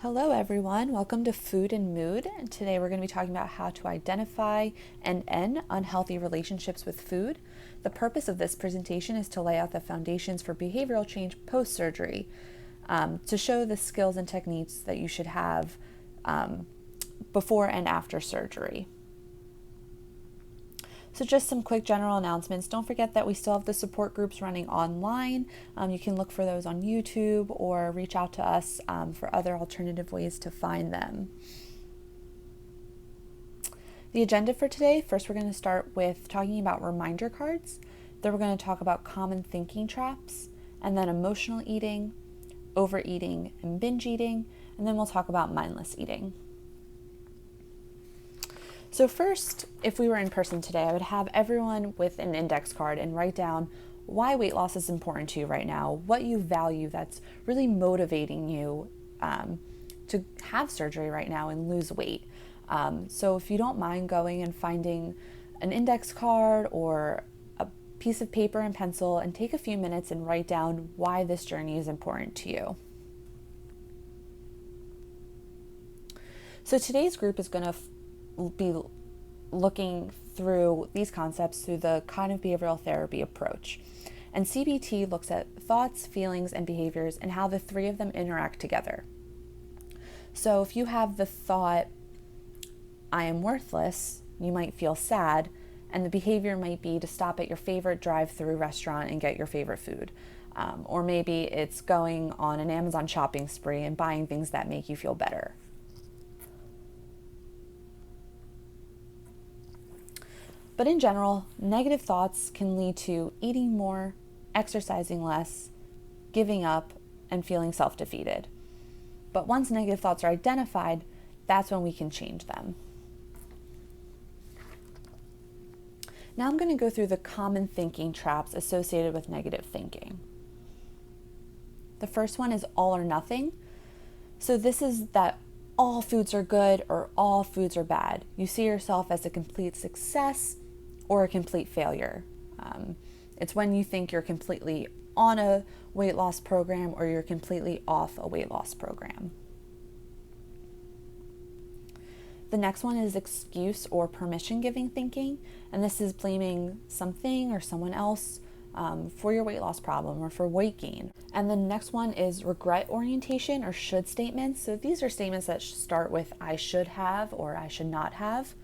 Hello everyone, welcome to Food and Mood. And today we're going to be talking about how to identify and end unhealthy relationships with food. The purpose of this presentation is to lay out the foundations for behavioral change post-surgery, to show the skills and techniques that you should have before and after surgery. So just some quick general announcements. Don't forget that we still have the support groups running online. You can look for those on YouTube or reach out to us for other alternative ways to find them. The agenda for today, first we're going to start with talking about reminder cards. Then we're going to talk about common thinking traps, and then emotional eating, overeating, and binge eating, and then we'll talk about mindless eating. So first, if we were in person today, I would have everyone with an index card and write down why weight loss is important to you right now, what you value that's really motivating you to have surgery right now and lose weight. So if you don't mind going and finding an index card or a piece of paper and pencil and take a few minutes and write down why this journey is important to you. So today's group is going to be looking through these concepts through the cognitive behavioral therapy approach. And CBT looks at thoughts, feelings, and behaviors and how the three of them interact together. So if you have the thought, I am worthless, you might feel sad, and the behavior might be to stop at your favorite drive-through restaurant and get your favorite food. Or maybe it's going on an Amazon shopping spree and buying things that make you feel better. But in general, negative thoughts can lead to eating more, exercising less, giving up, and feeling self-defeated. But once negative thoughts are identified, that's when we can change them. Now I'm going to go through the common thinking traps associated with negative thinking. The first one is all or nothing. So this is that all foods are good or all foods are bad. You see yourself as a complete success or a complete failure. It's when you think you're completely on a weight loss program or you're completely off a weight loss program. The next one is excuse or permission giving thinking, and this is blaming something or someone else for your weight loss problem or for weight gain. And the next one is regret orientation or should statements. So these are statements that start with I should have or I should not have.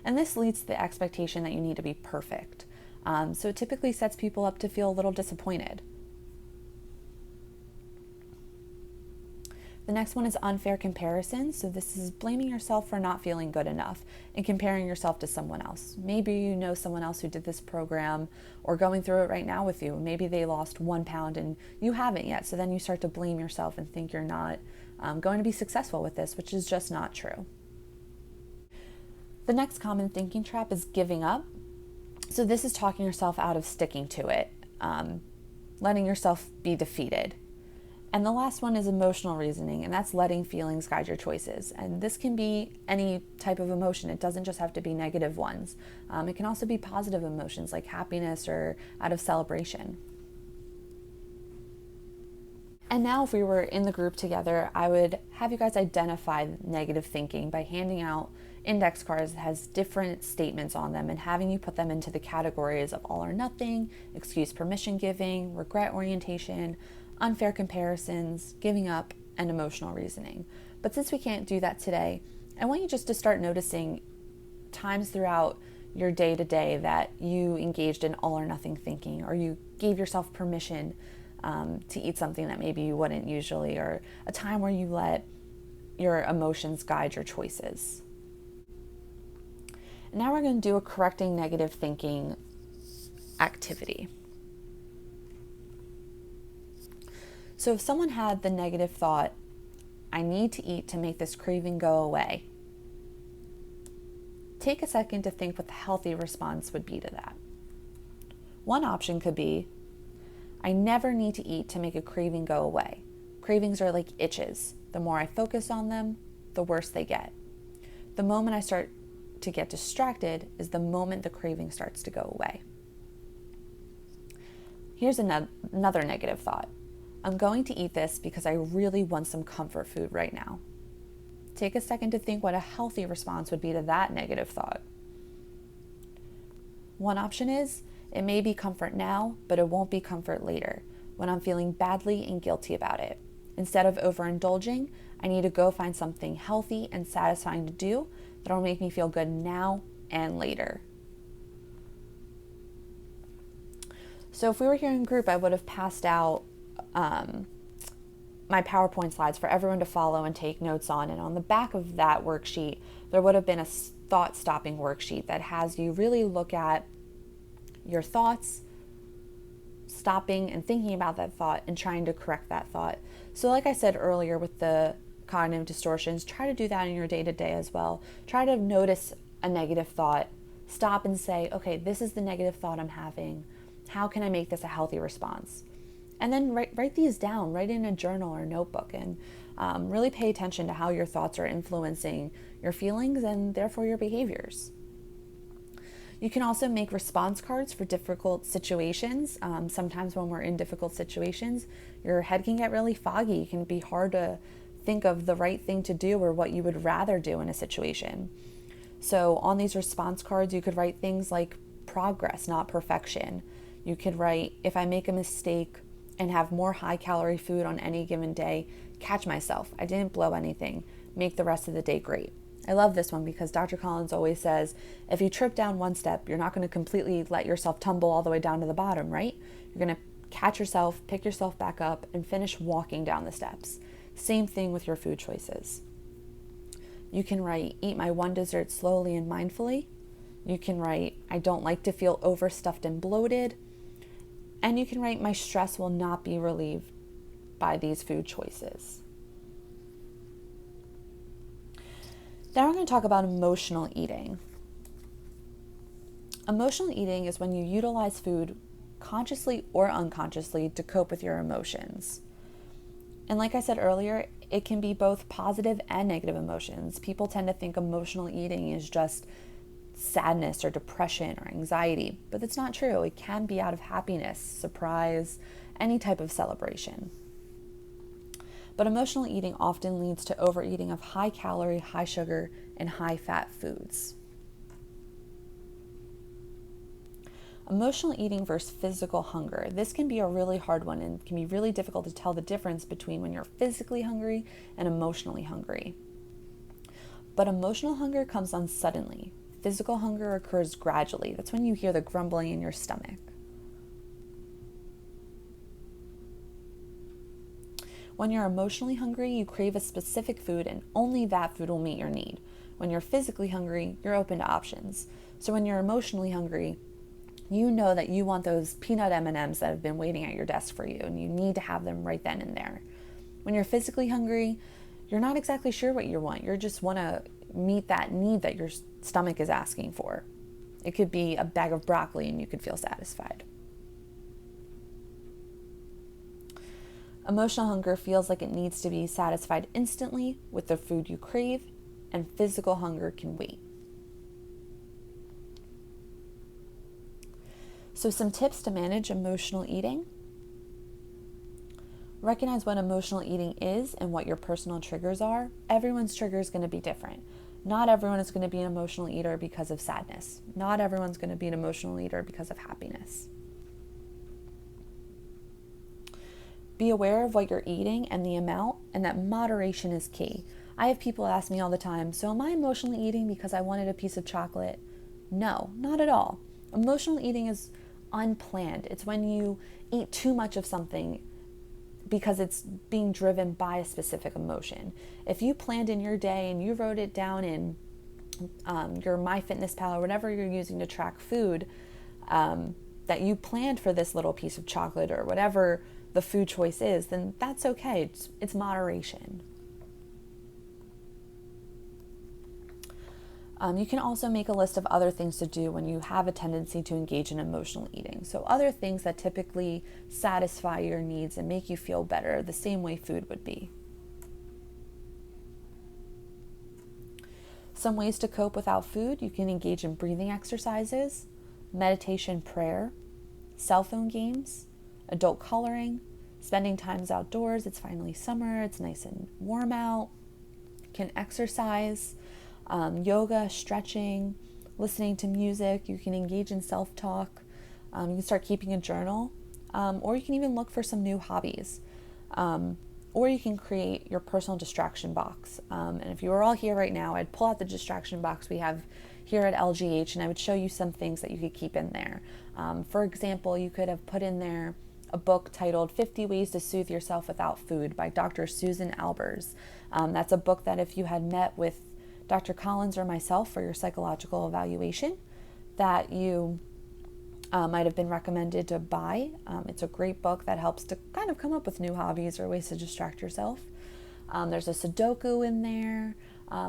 And this leads to the expectation that you need to be perfect. So it typically sets people up to feel a little disappointed. The next one is unfair comparison. So this is blaming yourself for not feeling good enough and comparing yourself to someone else. Maybe you know someone else who did this program or going through it right now with you. Maybe they lost 1 pound and you haven't yet. So then you start to blame yourself and think you're not going to be successful with this, which is just not true. The next common thinking trap is giving up. So this is talking yourself out of sticking to it, letting yourself be defeated. And the last one is emotional reasoning, and that's letting feelings guide your choices. And this can be any type of emotion. It doesn't just have to be negative ones. It can also be positive emotions like happiness or out of celebration. And now if we were in the group together, I would have you guys identify negative thinking by handing out index cards that has different statements on them and having you put them into the categories of all or nothing, excuse permission giving, regret orientation, unfair comparisons, giving up, and emotional reasoning. But since we can't do that today, I want you just to start noticing times throughout your day-to-day that you engaged in all or nothing thinking, or you gave yourself permission to eat something that maybe you wouldn't usually, or a time where you let your emotions guide your choices. And now we're going to do a correcting negative thinking activity. So if someone had the negative thought, I need to eat to make this craving go away, take a second to think what the healthy response would be to that. One option could be, I never need to eat to make a craving go away. Cravings are like itches. The more I focus on them, the worse they get. The moment I start to get distracted is the moment the craving starts to go away. Here's another negative thought. I'm going to eat this because I really want some comfort food right now. Take a second to think what a healthy response would be to that negative thought. One option is, it may be comfort now, but it won't be comfort later, when I'm feeling badly and guilty about it. Instead of overindulging, I need to go find something healthy and satisfying to do that'll make me feel good now and later. So if we were here in group, I would have passed out my PowerPoint slides for everyone to follow and take notes on. And on the back of that worksheet, there would have been a thought-stopping worksheet that has you really look at your thoughts, stopping and thinking about that thought and trying to correct that thought. So like I said earlier with the cognitive distortions, try to do that in your day-to-day as well. Try to notice a negative thought, stop and say, okay, this is the negative thought I'm having. How can I make this a healthy response? And then write these down, write in a journal or notebook, and really pay attention to how your thoughts are influencing your feelings and therefore your behaviors. You can also make response cards for difficult situations. Sometimes when we're in difficult situations, your head can get really foggy. It can be hard to think of the right thing to do or what you would rather do in a situation. So on these response cards, you could write things like progress, not perfection. You could write, if I make a mistake and have more high-calorie food on any given day, catch myself. I didn't blow anything. Make the rest of the day great. I love this one because Dr. Collins always says, if you trip down one step, you're not going to completely let yourself tumble all the way down to the bottom, right? You're going to catch yourself, pick yourself back up, and finish walking down the steps. Same thing with your food choices. You can write, eat my one dessert slowly and mindfully. You can write, I don't like to feel overstuffed and bloated. And you can write, my stress will not be relieved by these food choices. Now we're going to talk about emotional eating. Emotional eating is when you utilize food consciously or unconsciously to cope with your emotions. And like I said earlier, it can be both positive and negative emotions. People tend to think emotional eating is just sadness or depression or anxiety, but that's not true. It can be out of happiness, surprise, any type of celebration. But emotional eating often leads to overeating of high calorie, high sugar, and high fat foods. Emotional eating versus physical hunger. This can be a really hard one and can be really difficult to tell the difference between when you're physically hungry and emotionally hungry. But emotional hunger comes on suddenly. Physical hunger occurs gradually. That's when you hear the grumbling in your stomach. When you're emotionally hungry, you crave a specific food and only that food will meet your need. When you're physically hungry, you're open to options. So when you're emotionally hungry, you know that you want those peanut M&Ms that have been waiting at your desk for you and you need to have them right then and there. When you're physically hungry, you're not exactly sure what you want. You just want to meet that need that your stomach is asking for. It could be a bag of broccoli and you could feel satisfied. Emotional hunger feels like it needs to be satisfied instantly with the food you crave, and physical hunger can wait. So some tips to manage emotional eating. Recognize what emotional eating is and what your personal triggers are. Everyone's trigger is going to be different. Not everyone is going to be an emotional eater because of sadness. Not everyone's going to be an emotional eater because of happiness. Be aware of what you're eating and the amount, and that moderation is key. I have people ask me all the time, so am I emotionally eating because I wanted a piece of chocolate? No, not at all. Emotional eating is unplanned. It's when you eat too much of something because it's being driven by a specific emotion. If you planned in your day and you wrote it down in your MyFitnessPal or whatever you're using to track food, that you planned for this little piece of chocolate or whatever the food choice is, then that's okay. It's moderation. You can also make a list of other things to do when you have a tendency to engage in emotional eating. So other things that typically satisfy your needs and make you feel better the same way food would be. Some ways to cope without food: you can engage in breathing exercises, meditation, prayer, cell phone games, adult coloring, spending times outdoors. It's finally summer, it's nice and warm out. Can exercise, yoga, stretching, listening to music. You can engage in self-talk. You can start keeping a journal, or you can even look for some new hobbies. Or you can create your personal distraction box. And if you were all here right now, I'd pull out the distraction box we have here at LGH, and I would show you some things that you could keep in there. For example, you could have put in there a book titled 50 Ways to Soothe Yourself Without Food by Dr. Susan Albers. That's a book that if you had met with Dr. Collins or myself for your psychological evaluation, that you might have been recommended to buy. It's a great book that helps to kind of come up with new hobbies or ways to distract yourself. There's a Sudoku in there.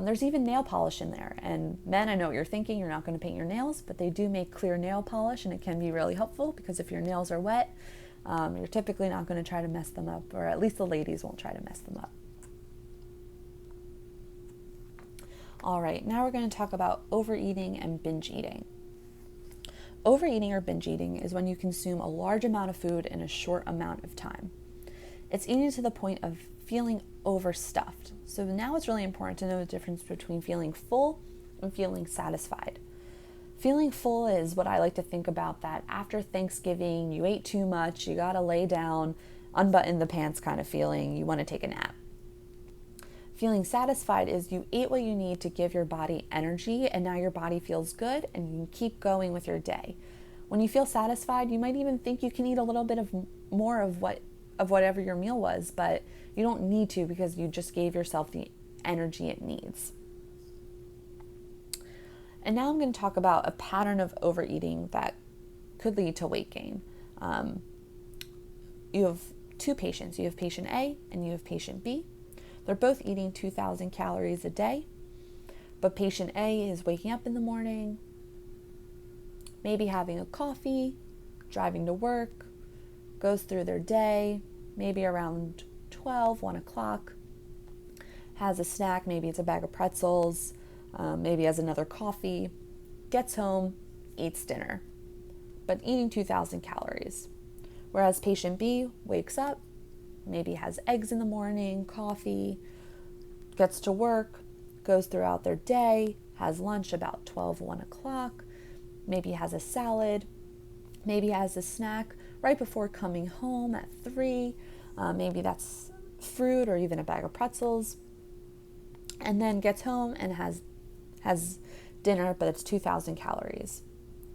There's even nail polish in there. And men, I know what you're thinking, you're not going to paint your nails, but they do make clear nail polish, and it can be really helpful because if your nails are wet, you're typically not going to try to mess them up, or at least the ladies won't try to mess them up. All right, now we're going to talk about overeating and binge eating. Overeating or binge eating is when you consume a large amount of food in a short amount of time. It's eating to the point of feeling overstuffed. So now it's really important to know the difference between feeling full and feeling satisfied. Feeling full is what I like to think about, that after Thanksgiving, you ate too much, you gotta lay down, unbutton the pants kind of feeling, you want to take a nap. Feeling satisfied is you ate what you need to give your body energy, and now your body feels good and you can keep going with your day. When you feel satisfied, you might even think you can eat a little bit of more of whatever your meal was, but you don't need to because you just gave yourself the energy it needs. And now I'm going to talk about a pattern of overeating that could lead to weight gain. You have two patients. You have patient A and you have patient B. They're both eating 2,000 calories a day, but patient A is waking up in the morning, maybe having a coffee, driving to work, goes through their day, maybe around 12, 1 o'clock, has a snack, maybe it's a bag of pretzels, maybe has another coffee, gets home, eats dinner, but eating 2,000 calories. Whereas patient B wakes up, maybe has eggs in the morning, coffee, gets to work, goes throughout their day, has lunch about 12, 1 o'clock, maybe has a salad, maybe has a snack right before coming home at 3, maybe that's fruit or even a bag of pretzels, and then gets home and has dinner, but it's 2,000 calories.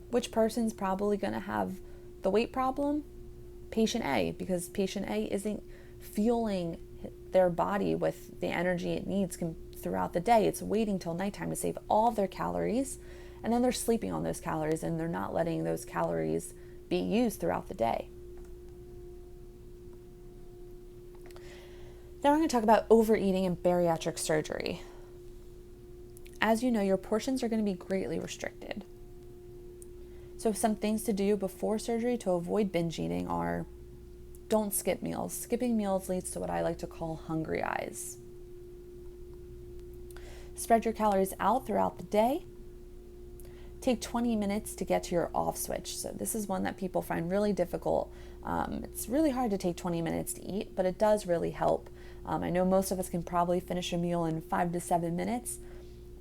Which person's probably going to have the weight problem? Patient A, because patient A isn't fueling their body with the energy it needs throughout the day. It's waiting till nighttime to save all of their calories, and then they're sleeping on those calories, and they're not letting those calories be used throughout the day. Now we're going to talk about overeating and bariatric surgery. As you know, your portions are going to be greatly restricted. So some things to do before surgery to avoid binge eating are: don't skip meals. Skipping meals leads to what I like to call hungry eyes. Spread your calories out throughout the day. Take 20 minutes to get to your off switch. So this is one that people find really difficult. It's really hard to take 20 minutes to eat, but it does really help. I know most of us can probably finish a meal in 5 to 7 minutes,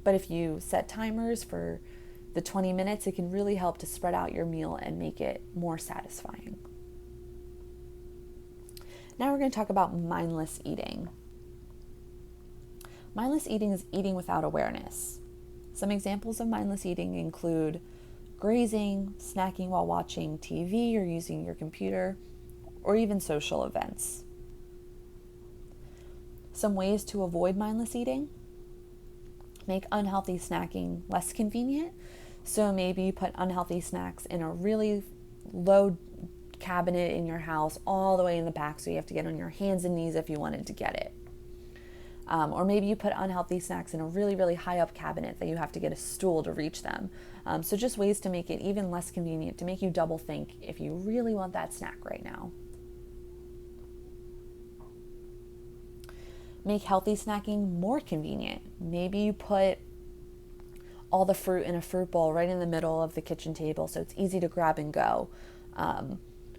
but if you set timers for the 20 minutes, it can really help to spread out your meal and make it more satisfying. Now we're going to talk about mindless eating. Mindless eating is eating without awareness. Some examples of mindless eating include grazing, snacking while watching TV or using your computer, or even social events. Some ways to avoid mindless eating: make unhealthy snacking less convenient. So maybe you put unhealthy snacks in a really low cabinet in your house all the way in the back, so you have to get on your hands and knees if you wanted to get it. Or maybe you put unhealthy snacks in a really, really high up cabinet that you have to get a stool to reach them. So just ways to make it even less convenient, to make you double think if you really want that snack right now. Make healthy snacking more convenient. Maybe you put all the fruit in a fruit bowl right in the middle of the kitchen table so it's easy to grab and go.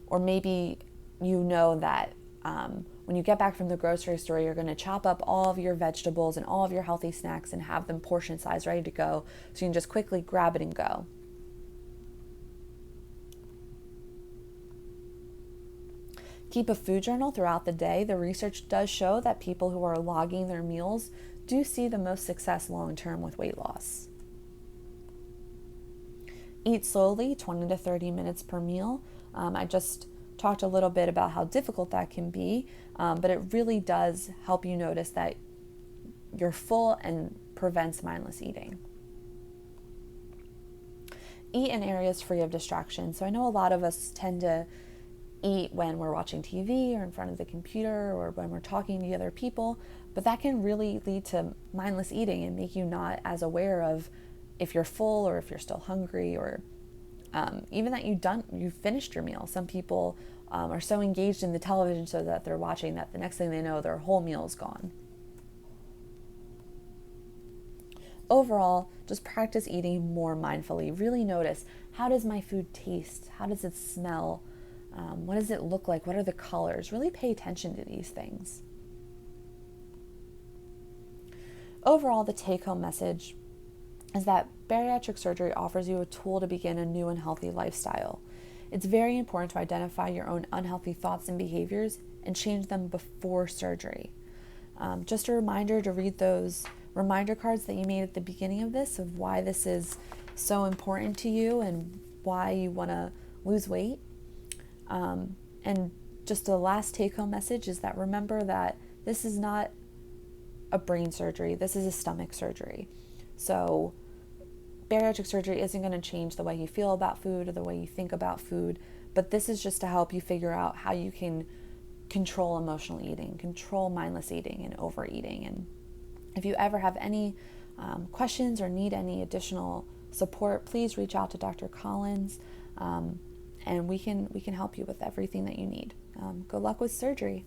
Or maybe you know that When you get back from the grocery store, you're going to chop up all of your vegetables and all of your healthy snacks and have them portion size ready to go so you can just quickly grab it and go. Keep a food journal throughout the day. The research does show that people who are logging their meals do see the most success long term with weight loss. Eat slowly, 20 to 30 minutes per meal. I just talked a little bit about how difficult that can be, but it really does help you notice that you're full and prevents mindless eating. Eat in areas free of distraction. So I know a lot of us tend to eat when we're watching TV or in front of the computer or when we're talking to other people, but that can really lead to mindless eating and make you not as aware of if you're full or if you're still hungry, or even that you've finished your meal. Some people are so engaged in the television show that they're watching that the next thing they know, their whole meal is gone. Overall, just practice eating more mindfully. Really notice, how does my food taste? How does it smell? What does it look like? What are the colors? Really pay attention to these things. Overall, the take-home message is that bariatric surgery offers you a tool to begin a new and healthy lifestyle. It's very important to identify your own unhealthy thoughts and behaviors and change them before surgery. Just a reminder to read those reminder cards that you made at the beginning of this, of why this is so important to you and why you want to lose weight. And just the last take-home message is that remember that this is not a brain surgery, this is a stomach surgery. So bariatric surgery isn't going to change the way you feel about food or the way you think about food, but this is just to help you figure out how you can control emotional eating, control mindless eating and overeating. And if you ever have any questions or need any additional support, please reach out to Dr. Collins, and we can help you with everything that you need. Good luck with surgery.